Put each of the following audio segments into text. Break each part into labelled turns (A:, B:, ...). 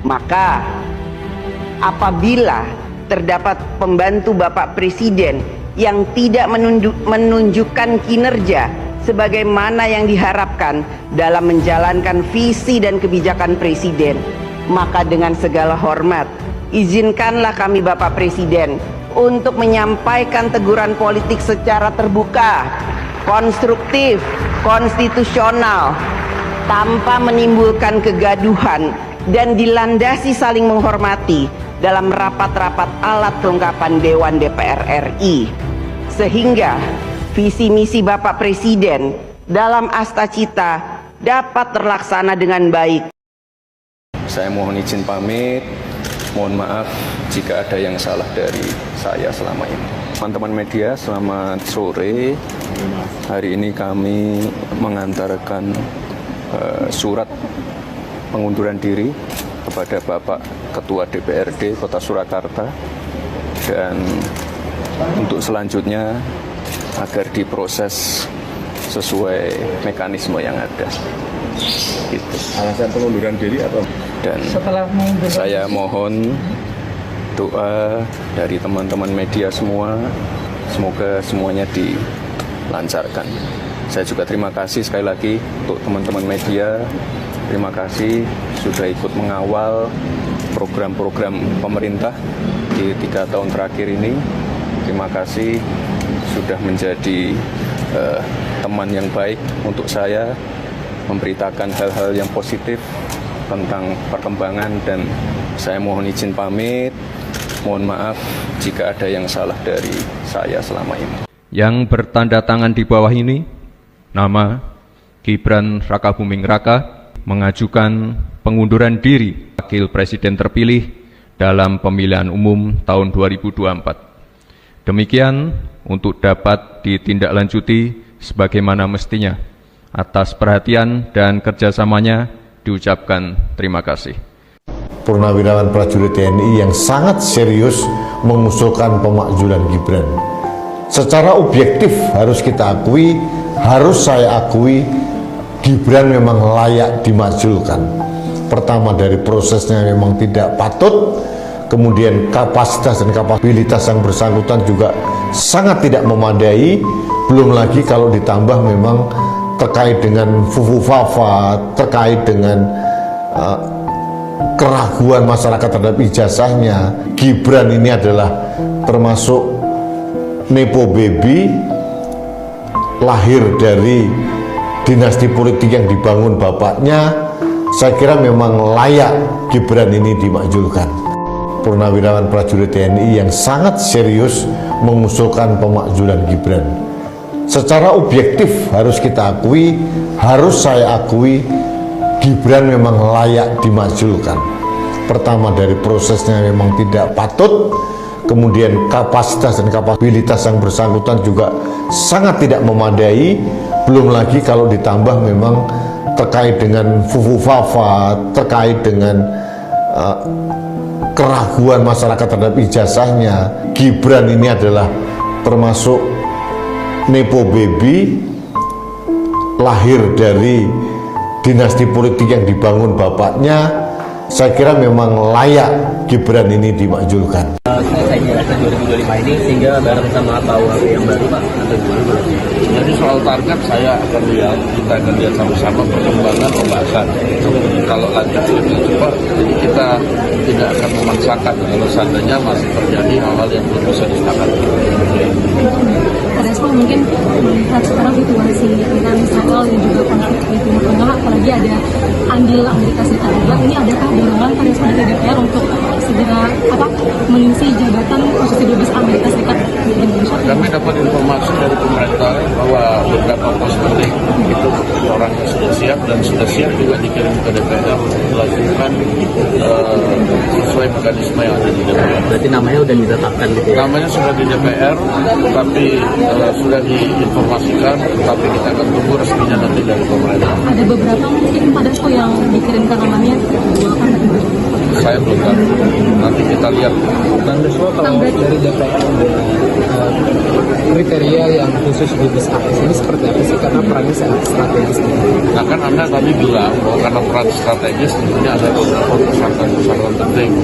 A: Maka apabila terdapat pembantu Bapak Presiden yang tidak menunjukkan kinerja sebagaimana yang diharapkan dalam menjalankan visi dan kebijakan Presiden, maka dengan segala hormat, izinkanlah kami Bapak Presiden untuk menyampaikan teguran politik secara terbuka, konstruktif, konstitusional, tanpa menimbulkan kegaduhan dan dilandasi saling menghormati dalam rapat-rapat alat kelengkapan Dewan DPR RI, sehingga visi misi Bapak Presiden dalam Astacita dapat terlaksana dengan baik.
B: Saya mohon izin pamit, mohon maaf jika ada yang salah dari saya selama ini. Teman-teman media, selamat sore. Hari ini kami mengantarkan surat pengunduran diri kepada Bapak Ketua DPRD Kota Surakarta, dan untuk selanjutnya agar diproses sesuai mekanisme yang ada. Gitu.
C: Alasan pengunduran diri atau?
B: Dan saya mohon doa dari teman-teman media semua, semoga semuanya dilancarkan. Saya juga terima kasih sekali lagi untuk teman-teman media. Terima kasih sudah ikut mengawal program-program pemerintah di 3 tahun terakhir ini. Terima kasih sudah menjadi teman yang baik untuk saya, memberitakan hal-hal yang positif tentang perkembangan, dan saya mohon izin pamit. Mohon maaf jika ada yang salah dari saya selama ini.
D: Yang bertanda tangan di bawah ini, nama Gibran Rakabuming Raka mengajukan pengunduran diri Wakil Presiden terpilih dalam pemilihan umum tahun 2024. Demikian untuk dapat ditindaklanjuti sebagaimana mestinya. Atas perhatian dan kerjasamanya diucapkan terima kasih.
C: Purnawirawan prajurit TNI yang sangat serius mengusulkan pemakzulan Gibran. Secara objektif harus kita akui, harus saya akui, Gibran memang layak dimakzulkan. Pertama, dari prosesnya memang tidak patut, kemudian kapasitas dan kapabilitas yang bersangkutan juga sangat tidak memadai, belum lagi kalau ditambah memang terkait dengan fufu-fafa, terkait dengan keraguan masyarakat terhadap ijazahnya. Gibran ini adalah termasuk nepo baby, lahir dari dinasti politik yang dibangun bapaknya. Saya kira memang layak Gibran ini dimakzulkan. Purnawirawan prajurit TNI yang sangat serius mengusulkan pemakzulan Gibran. Secara objektif harus kita akui, harus saya akui, Gibran memang layak dimakzulkan. Pertama, dari prosesnya memang tidak patut, kemudian kapasitas dan kapabilitas yang bersangkutan juga sangat tidak memadai, belum lagi kalau ditambah memang terkait dengan fufu-fafa, terkait dengan keraguan masyarakat terhadap ijazahnya. Gibran ini adalah termasuk nepo baby, lahir dari dinasti politik yang dibangun bapaknya. Saya kira memang layak Gibran ini dimakzulkan.
E: Saya jelaskan 2025 ini sehingga bareng sama Pak Wali yang baru Pak atau gimana?
F: Jadi soal target kita akan lihat sama-sama perkembangan pembahasan. Kalau lanjut lebih cepat, jadi kita tidak akan memaksakan kalau seandainya masih terjadi hal-hal yang belum bisa disepakati.
G: Respon mungkin melihat sekarang situasi dengan Israel dan juga konflik di Timur Tengah, apalagi ada andil Amerika Serikat juga, ini adakah dorongan pada dari DPR untuk segera mengisi jabatan posisi dubes Amerika Serikat di Indonesia?
F: Kami dapat informasi dari pemerintah bahwa beberapa pos penting itu orang yang sudah siap dan sudah siap juga dikirim ke DPR untuk dilakukan sesuai mekanisme yang ada di DPR.
E: Berarti namanya sudah ditetapkan gitu ya?
F: Namanya sudah di DPR, tapi sudah diinformasikan, tapi kita akan tunggu resminya nanti dari pemerintah.
G: Ada beberapa mungkin pada yang dikirimkan namanya
F: Saya belum tahu. Nanti kita lihat.
H: Bang Deswo, kalau dari DPR kriteria yang khusus dubes AS ini seperti apa sih? Karena perannya sangat strategis.
F: Nah kan Anda tadi bilang bahwa karena peran strategis tentunya ada beberapa tersangka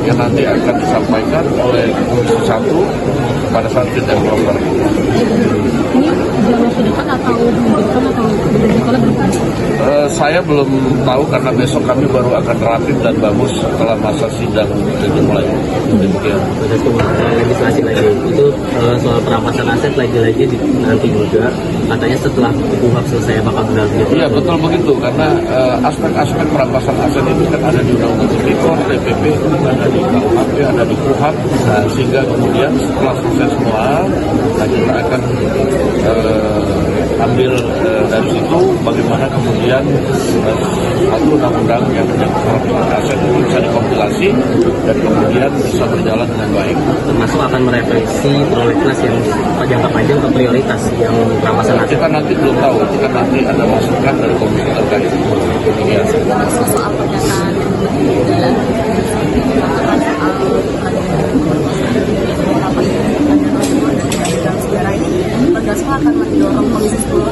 F: yang nanti akan disampaikan oleh Komisi 1 pada saat fit and proper.
G: Ini dalam waktu dekat atau minggu depan atau beberapa belum tahu?
F: Saya belum tahu karena besok kami baru akan rapim dan bamus setelah masa sidang dimulai. Demikian.
E: Ada legislasi lagi itu soal perampasan aset lagi-lagi nanti juga katanya setelah KUHP selesai bakal berlaku.
F: Iya betul begitu karena aspek-aspek perampasan aset itu kan ada di Undang-Undang Tipikor, TPP, ada di KUHP, ada di KUHP, sehingga kemudian setelah selesai semua, kita akan ambil dari situ bagaimana kemudian satu undang-undang yang menyangkut perampasan aset itu bisa dikompilasi dan kemudian bisa berjalan dengan baik.
E: Termasuk akan merevisi prolegnas yang jangka panjang atau prioritas yang perampasan aset.
F: Kita nanti belum tahu, kita nanti ada masukan dari komisi terkait. Iya.
G: Soal pernyataan akan mendorong Komisi 10.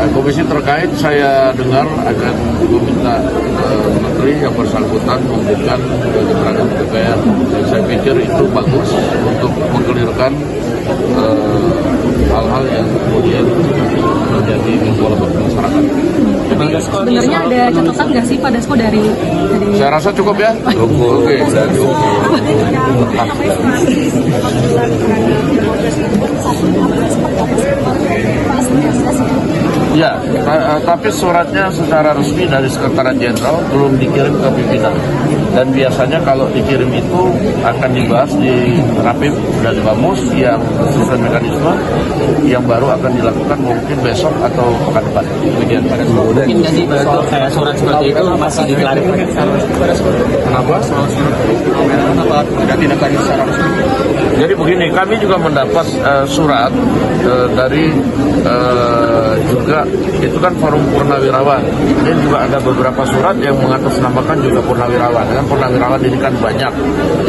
F: Komisi terkait saya dengar akan meminta menteri yang bersangkutan memberikan keterangan DPR. Saya pikir itu bagus untuk mengkelirkan hal-hal yang kemudian menjadi gejolak bagi masyarakat.
G: Sebenarnya ada catatan nggak sih Pak Dasko dari
F: Saya rasa cukup ya. Oke. Ya, tapi suratnya secara resmi dari Sekretariat Jenderal belum dikirim ke pimpinan. Dan biasanya kalau dikirim itu akan dibahas di Rapim dan Bamus yang sesuai mekanisme yang baru akan dilakukan mungkin besok atau pekan depan. Demikian pada
E: Mungkin nggak sih kalau kayak surat seperti itu masih diklarifikasi.
F: Kenapa?
E: Kenapa tidak tindakan secara resmi?
F: Jadi begini, kami juga mendapat surat dari juga itu kan forum purnawirawan. Dan juga ada beberapa surat yang mengatasnamakan juga purnawirawan. Kan purnawirawan ini kan banyak.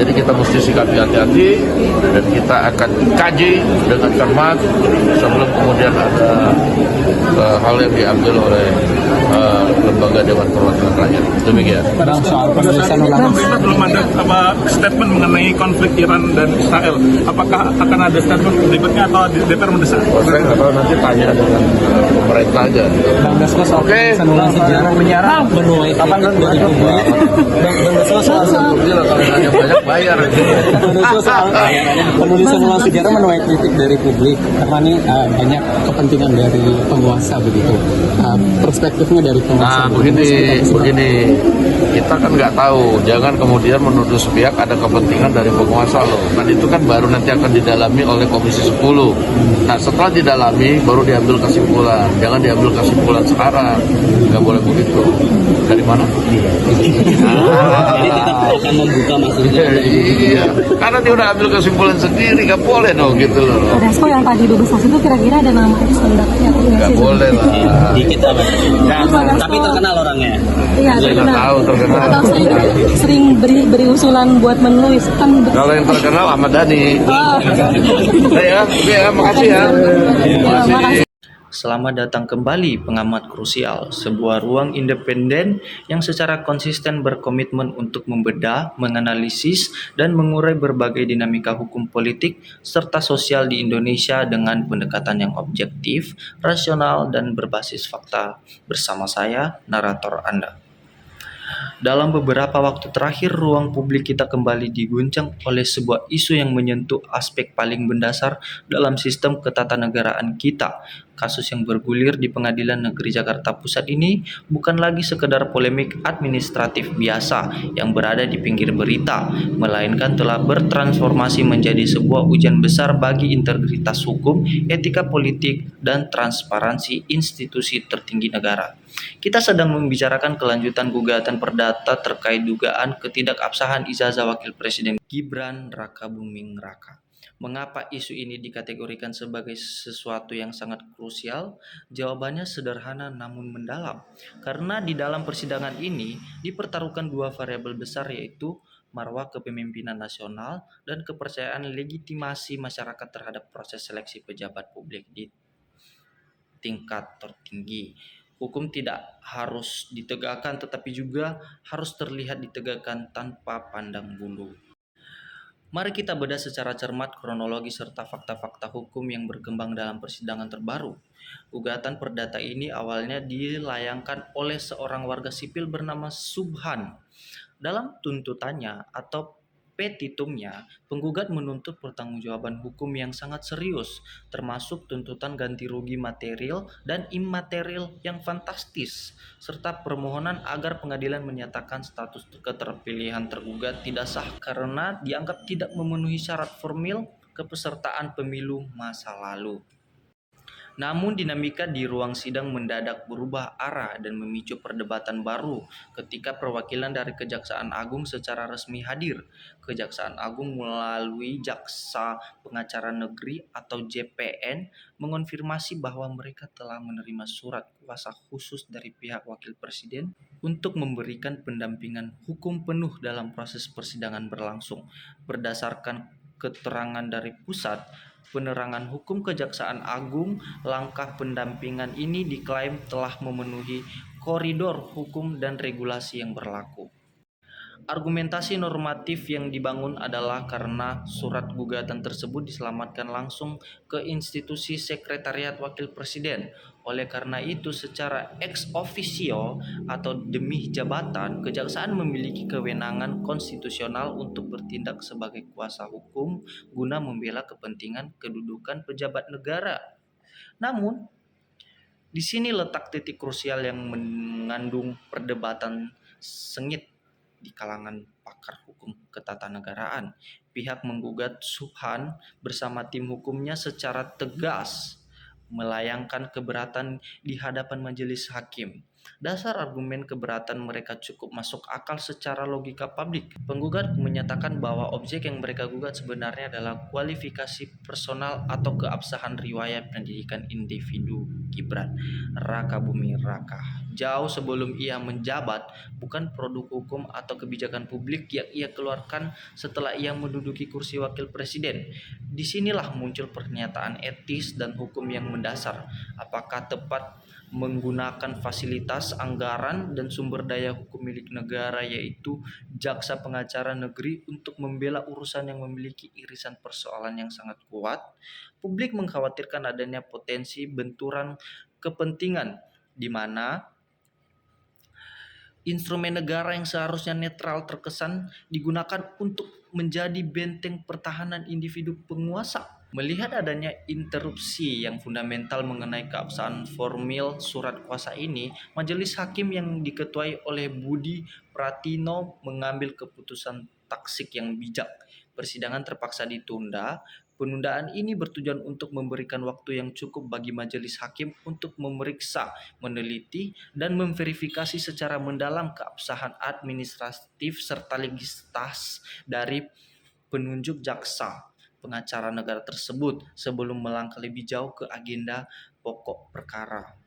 F: Jadi kita mesti sikapi hati-hati dan kita akan kaji dengan cermat sebelum kemudian ada hal yang diambil oleh lembaga Dewan Perwakilan Rakyat. Demikian.
H: Soal penulisan ulang
I: Belum ada statement mengenai konflik Iran dan Israel. Apakah akan ada statement berikutnya atau DPR mendesak?
F: Saya nggak tahu, nanti tanya dengan pemerintah aja.
H: Bang Dasko soal penulisan ulang sejarah menyerah menuai kapan Bang Dasko soal
F: Gila, kalau nanya banyak bayar.
H: penulisan ulang sejarah menuai kritik dari publik karena ini banyak kepentingan dari penguasa begitu. Perspektifnya dari penguasa.
F: Nah, begini, kita kan nggak tahu. Jangan kemudian menuduh sepihak ada kepentingan dari penguasa loh. Kan itu kan baru nanti akan didalami oleh Komisi 10. Nah, setelah didalami baru diambil kesimpulan. Jangan diambil kesimpulan sekarang. Nggak boleh begitu. Dari mana?
E: Jadi tetap akan membuka maksudnya.
F: Iya, karena dia udah ambil kesimpulan sendiri, nggak boleh dong gitu loh.
G: Pak Dasko yang tadi dubesas itu kira-kira ada nama itu sebenarnya atau enggak
F: Nggak
G: sih?
F: boleh lah.
E: Dikit apa? Tapi terkenal orangnya.
G: Iya,
F: Saya nggak tahu terkenal.
G: Atau sering beri usulan buat menulis kan.
F: Kalau yang terkenal Ahmad Dhani. Ya, oke ya, makasih ya. Makasih.
J: Selamat datang kembali pengamat krusial, sebuah ruang independen yang secara konsisten berkomitmen untuk membedah, menganalisis, dan mengurai berbagai dinamika hukum politik serta sosial di Indonesia dengan pendekatan yang objektif, rasional, dan berbasis fakta. Bersama saya, narator Anda. Dalam beberapa waktu terakhir, ruang publik kita kembali diguncang oleh sebuah isu yang menyentuh aspek paling mendasar dalam sistem ketatanegaraan kita. Kasus yang bergulir di Pengadilan Negeri Jakarta Pusat ini bukan lagi sekedar polemik administratif biasa yang berada di pinggir berita, melainkan telah bertransformasi menjadi sebuah ujian besar bagi integritas hukum, etika politik, dan transparansi institusi tertinggi negara. Kita sedang membicarakan kelanjutan gugatan perdata terkait dugaan ketidakabsahan ijazah Wakil Presiden Gibran Rakabuming Raka. Mengapa isu ini dikategorikan sebagai sesuatu yang sangat krusial? Jawabannya sederhana namun mendalam. Karena di dalam persidangan ini dipertaruhkan dua variabel besar, yaitu marwah kepemimpinan nasional dan kepercayaan legitimasi masyarakat terhadap proses seleksi pejabat publik di tingkat tertinggi. Hukum tidak harus ditegakkan, tetapi juga harus terlihat ditegakkan tanpa pandang bulu. Mari kita bedah secara cermat kronologi serta fakta-fakta hukum yang berkembang dalam persidangan terbaru. Gugatan perdata ini awalnya dilayangkan oleh seorang warga sipil bernama Subhan. Dalam tuntutannya atau petitumnya, penggugat menuntut pertanggungjawaban hukum yang sangat serius, termasuk tuntutan ganti rugi material dan imaterial yang fantastis, serta permohonan agar pengadilan menyatakan status keterpilihan tergugat tidak sah karena dianggap tidak memenuhi syarat formil kepesertaan pemilu masa lalu. Namun dinamika di ruang sidang mendadak berubah arah dan memicu perdebatan baru ketika perwakilan dari Kejaksaan Agung secara resmi hadir. Kejaksaan Agung melalui Jaksa Pengacara Negeri atau JPN mengonfirmasi bahwa mereka telah menerima surat kuasa khusus dari pihak Wakil Presiden untuk memberikan pendampingan hukum penuh dalam proses persidangan berlangsung. Berdasarkan keterangan dari pusat penerangan hukum Kejaksaan Agung, langkah pendampingan ini diklaim telah memenuhi koridor hukum dan regulasi yang berlaku. Argumentasi normatif yang dibangun adalah karena surat gugatan tersebut diselamatkan langsung ke institusi Sekretariat Wakil Presiden. Oleh karena itu, secara ex officio atau demi jabatan, kejaksaan memiliki kewenangan konstitusional untuk bertindak sebagai kuasa hukum guna membela kepentingan kedudukan pejabat negara. Namun, di sini letak titik krusial yang mengandung perdebatan sengit di kalangan pakar hukum ketatanegaraan. Pihak menggugat Subhan bersama tim hukumnya secara tegas melayangkan keberatan di hadapan majelis hakim. Dasar argumen keberatan mereka cukup masuk akal secara logika publik. Penggugat menyatakan bahwa objek yang mereka gugat sebenarnya adalah kualifikasi personal atau keabsahan riwayat pendidikan individu Gibran Rakabuming Raka jauh sebelum ia menjabat, bukan produk hukum atau kebijakan publik yang ia keluarkan setelah ia menduduki kursi wakil presiden. Disinilah muncul pernyataan etis dan hukum yang mendasar. Apakah tepat menggunakan fasilitas, anggaran, dan sumber daya hukum milik negara yaitu Jaksa Pengacara Negeri untuk membela urusan yang memiliki irisan persoalan yang sangat kuat? Publik mengkhawatirkan adanya potensi benturan kepentingan di mana instrumen negara yang seharusnya netral terkesan digunakan untuk menjadi benteng pertahanan individu penguasa. Melihat adanya interupsi yang fundamental mengenai keabsahan formil surat kuasa ini, majelis hakim yang diketuai oleh Budi Pratino mengambil keputusan taksik yang bijak. Persidangan terpaksa ditunda. Penundaan ini bertujuan untuk memberikan waktu yang cukup bagi majelis hakim untuk memeriksa, meneliti, dan memverifikasi secara mendalam keabsahan administratif serta legalitas dari penunjuk jaksa pengacara negara tersebut sebelum melangkah lebih jauh ke agenda pokok perkara.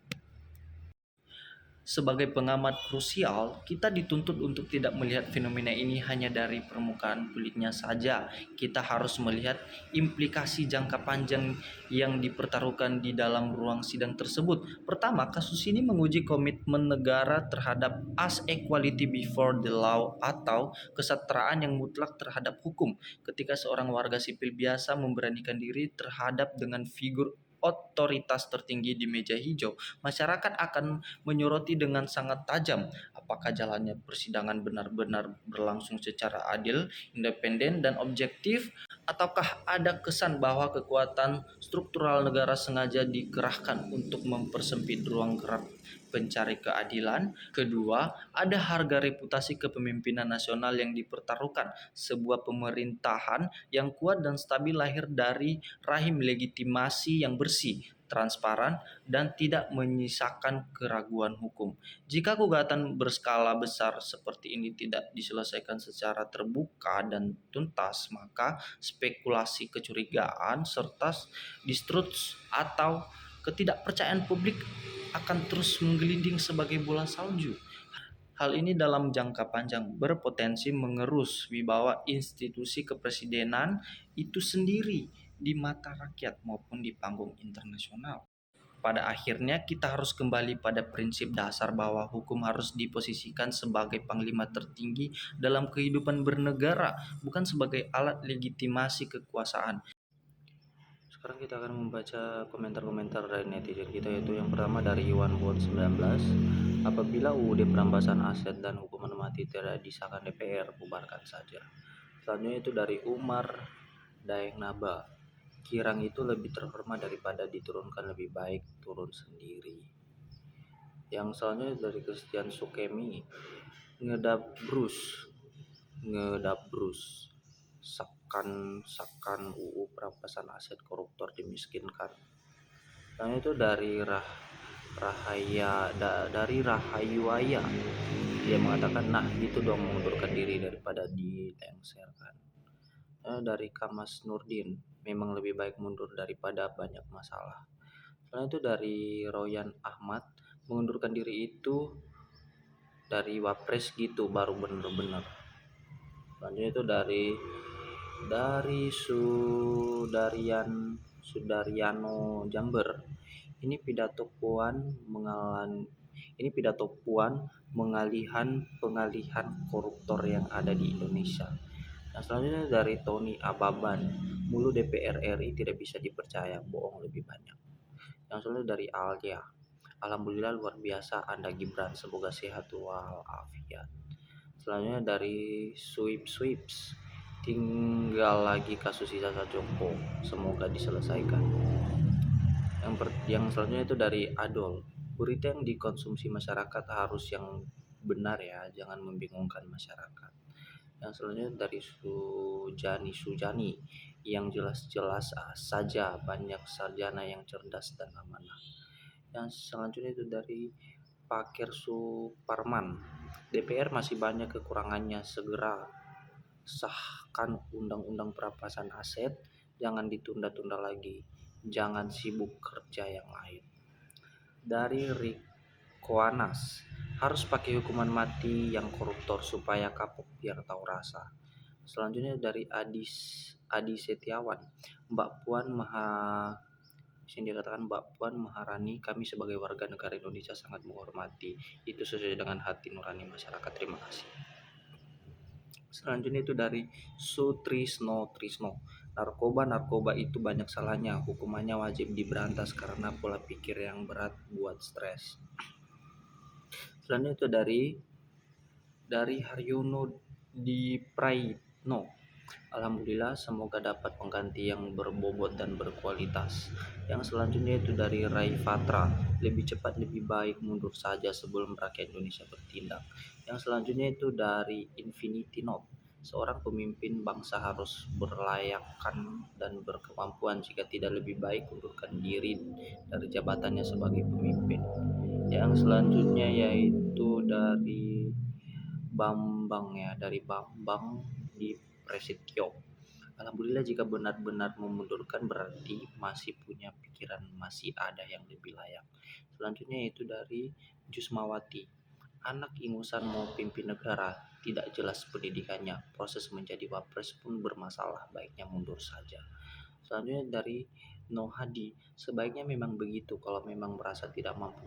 J: Sebagai pengamat krusial, kita dituntut untuk tidak melihat fenomena ini hanya dari permukaan kulitnya saja. Kita harus melihat implikasi jangka panjang yang dipertaruhkan di dalam ruang sidang tersebut. Pertama, kasus ini menguji komitmen negara terhadap as equality before the law atau kesetaraan yang mutlak terhadap hukum. Ketika seorang warga sipil biasa memberanikan diri terhadap dengan figur otoritas tertinggi di meja hijau, masyarakat akan menyoroti dengan sangat tajam apakah jalannya persidangan benar-benar berlangsung secara adil, independen, dan objektif, ataukah ada kesan bahwa kekuatan struktural negara sengaja dikerahkan untuk mempersempit ruang gerak pencari keadilan. Kedua, ada harga reputasi kepemimpinan nasional yang dipertaruhkan. Sebuah pemerintahan yang kuat dan stabil lahir dari rahim legitimasi yang bersih, transparan, dan tidak menyisakan keraguan hukum. Jika gugatan berskala besar seperti ini tidak diselesaikan secara terbuka dan tuntas, maka spekulasi kecurigaan serta distrust atau ketidakpercayaan publik akan terus menggelinding sebagai bola salju. Hal ini dalam jangka panjang berpotensi mengerus wibawa institusi kepresidenan itu sendiri di mata rakyat maupun di panggung internasional. Pada akhirnya kita harus kembali pada prinsip dasar bahwa hukum harus diposisikan sebagai panglima tertinggi dalam kehidupan bernegara, bukan sebagai alat legitimasi kekuasaan. Sekarang kita akan membaca komentar-komentar dari netizen kita, yaitu yang pertama dari Iwan Bon 19. Apabila UUD perampasan aset dan hukuman mati tidak disahkan DPR, bubarkan saja. Selanjutnya itu dari Umar Daeng Naba. Kirang itu lebih terhormat daripada diturunkan, lebih baik turun sendiri. Yang selanjutnya dari Christian Sukemi. Ngedabrus sakan UU perampasan aset koruptor dimiskinkan. Dan itu dari Rahayuaya. Dia mengatakan, nah gitu dong, mengundurkan diri daripada dilengserkan. Dari Kamas Nurdin, memang lebih baik mundur daripada banyak masalah. Selain itu dari Royan Ahmad, mengundurkan diri itu dari Wapres gitu baru bener-bener. Selanjutnya itu dari Sudaryano Jember. Ini pidato puan pengalihan koruptor yang ada di Indonesia. Nah, selanjutnya dari Tony Ababan, mulu DPR RI tidak bisa dipercaya, bohong lebih banyak. Yang selanjutnya dari Alia, alhamdulillah luar biasa Anda Gibran, semoga sehat walafiat. Selanjutnya dari Swips, tinggal lagi kasus Sisa Joko, semoga diselesaikan. Yang selanjutnya itu dari Adol, berita yang dikonsumsi masyarakat harus yang benar ya, jangan membingungkan masyarakat. Yang selanjutnya dari Sujani, yang jelas-jelas saja, banyak sarjana yang cerdas dan amanah. Yang selanjutnya itu dari Pakir Suparman, DPR masih banyak kekurangannya, segera sahkan undang-undang perampasan aset, jangan ditunda-tunda lagi, jangan sibuk kerja yang lain. Dari Rikoanas, harus pakai hukuman mati yang koruptor supaya kapok biar tahu rasa. Selanjutnya dari Adi Setiawan, Mbak Puan Maharani, kami sebagai warga negara Indonesia sangat menghormati, itu sesuai dengan hati nurani masyarakat. Terima kasih. Selanjutnya itu dari Sutrisno, narkoba itu banyak salahnya, hukumannya wajib diberantas karena pola pikir yang berat buat stres. Selanjutnya itu dari Haryono di Praitno, alhamdulillah semoga dapat pengganti yang berbobot dan berkualitas. Yang selanjutnya itu dari Rai Fatra, lebih cepat lebih baik mundur saja sebelum rakyat Indonesia bertindak. Yang selanjutnya itu dari Infinity Note, seorang pemimpin bangsa harus berlayakan dan berkemampuan, jika tidak lebih baik undurkan diri dari jabatannya sebagai pemimpin. Yang selanjutnya yaitu dari Bambang di Prasetyo. Alhamdulillah jika benar-benar memundurkan berarti masih punya pikiran, masih ada yang lebih layak. Selanjutnya itu dari Jusmawati, anak ingusan mau pimpin negara, tidak jelas pendidikannya, proses menjadi wapres pun bermasalah, baiknya mundur saja. Selanjutnya dari Nohadi, sebaiknya memang begitu kalau memang merasa tidak mampu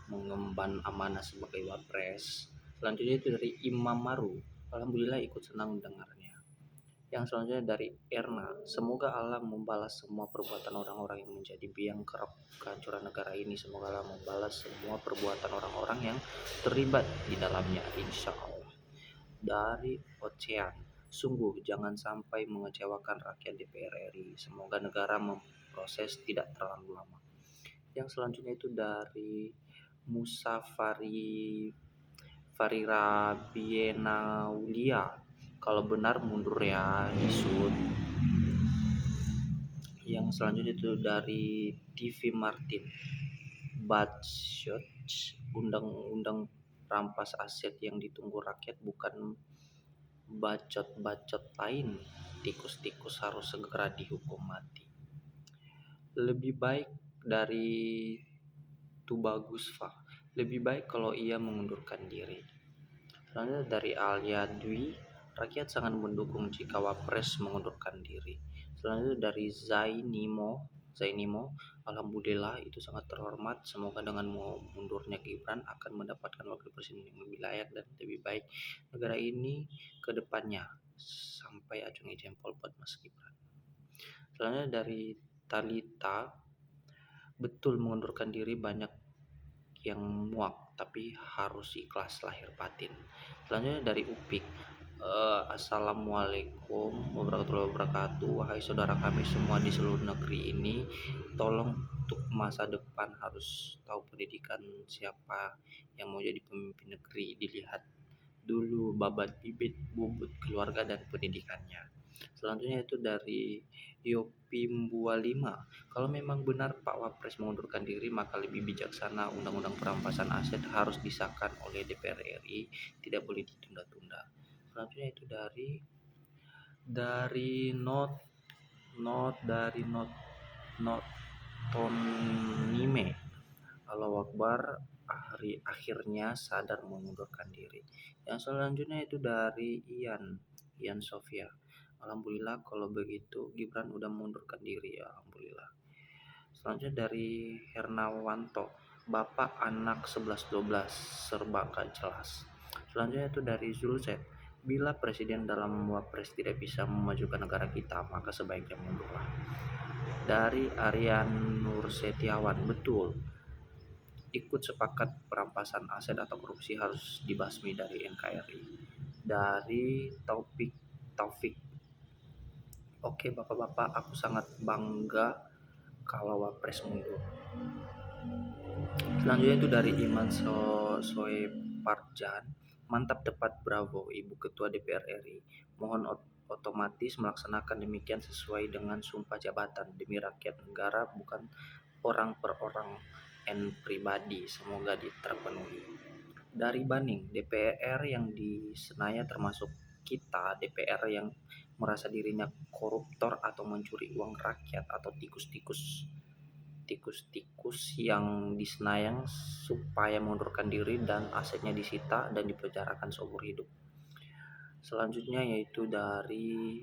J: mengemban amanah sebagai wapres. Selanjutnya itu dari Imam Maru, alhamdulillah ikut senang mendengarnya. Yang selanjutnya dari Erna, semoga Allah membalas semua perbuatan orang-orang yang menjadi biang kerok kehancuran negara ini. Semoga Allah membalas semua perbuatan orang-orang yang terlibat di dalamnya, insya Allah. Dari Ocean, sungguh jangan sampai mengecewakan rakyat DPR RI. Semoga negara memproses tidak terlalu lama. Yang selanjutnya itu dari Musa Farira Bienaulia, kalau benar mundur ya, disud. Yang selanjutnya itu dari TV Martin, Bacot, undang-undang rampas aset yang ditunggu rakyat, bukan bacot-bacot lain. Tikus-tikus harus segera dihukum mati. Lebih baik dari Tubagusfa, lebih baik kalau ia mengundurkan diri. Selanjutnya dari Alia Dwi, rakyat sangat mendukung jika wapres mengundurkan diri. Selanjutnya dari Zainimo Zainimo. Alhamdulillah itu sangat terhormat. Semoga dengan mundurnya Gibran akan mendapatkan wakil presiden yang lebih layak dan lebih baik negara ini ke depannya. Sampai acungi jempol buat Mas Gibran. Selanjutnya dari Talita, betul mengundurkan diri banyak yang muak, tapi harus ikhlas lahir batin. Selanjutnya dari Upik, Assalamualaikum warahmatullahi wabarakatuh. Wahai saudara kami semua di seluruh negeri ini, tolong untuk masa depan harus tahu pendidikan siapa yang mau jadi pemimpin negeri, dilihat dulu babat bibit bubut keluarga dan pendidikannya. Selanjutnya itu dari Yopi Mbua 5. Kalau memang benar Pak Wapres mengundurkan diri, maka lebih bijaksana undang-undang perampasan aset harus disahkan oleh DPR RI, tidak boleh ditunda-tunda. Selanjutnya itu dari Tonime. Allahu Akbar, akhirnya sadar mengundurkan diri. Yang selanjutnya itu dari Ian Sofia. Alhamdulillah kalau begitu Gibran udah mengundurkan diri ya, alhamdulillah. Selanjutnya dari Hernawanto, Bapak anak 11-12 serba gak jelas. Selanjutnya itu dari Zulset, bila presiden dalam wapres tidak bisa memajukan negara kita, maka sebaiknya mundurlah. Dari Aryan Nur Setiawan, betul, ikut sepakat perampasan aset atau korupsi harus dibasmi dari NKRI. Dari Taufik, oke bapak-bapak, aku sangat bangga kalau wapres mundur. Selanjutnya itu dari Iman Soeparjan, mantap, tepat, bravo Ibu Ketua DPR RI. Mohon otomatis melaksanakan demikian sesuai dengan sumpah jabatan demi rakyat negara, bukan orang per orang and pribadi. Semoga terpenuhi. Dari Baning, DPR yang di Senayan termasuk kita DPR yang merasa dirinya koruptor atau mencuri uang rakyat atau tikus-tikus yang di Senayan supaya mengundurkan diri dan asetnya disita dan dipenjarakan seumur hidup. Selanjutnya yaitu dari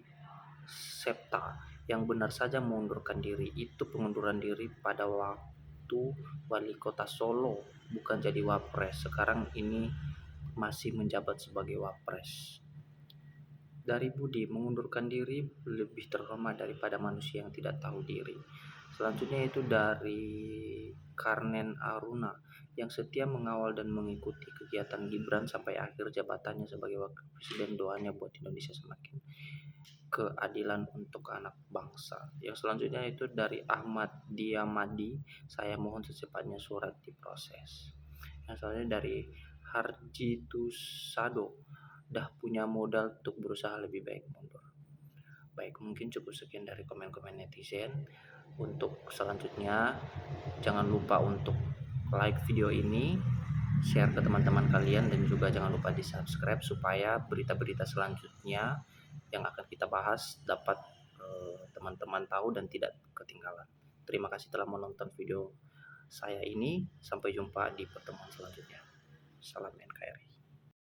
J: Septa, yang benar saja mengundurkan diri, itu pengunduran diri pada waktu wali kota Solo, bukan jadi wapres. Sekarang ini masih menjabat sebagai wapres. Dari Budi, mengundurkan diri lebih terhormat daripada manusia yang tidak tahu diri. Selanjutnya itu dari Karnen Aruna, yang setia mengawal dan mengikuti kegiatan Gibran sampai akhir jabatannya sebagai wakil presiden. Doanya buat Indonesia semakin keadilan untuk anak bangsa. Yang selanjutnya itu dari Ahmad Diamadi, saya mohon secepatnya surat diproses. Yang selanjutnya dari Harjitusado, dah punya modal untuk berusaha lebih baik mundur. Baik, mungkin cukup sekian dari komen-komen netizen. Untuk selanjutnya jangan lupa untuk like video ini, share ke teman-teman kalian, dan juga jangan lupa di subscribe supaya berita-berita selanjutnya yang akan kita bahas dapat teman-teman tahu dan tidak ketinggalan. Terima kasih telah menonton video saya ini. Sampai jumpa di pertemuan selanjutnya. Salam NKRI.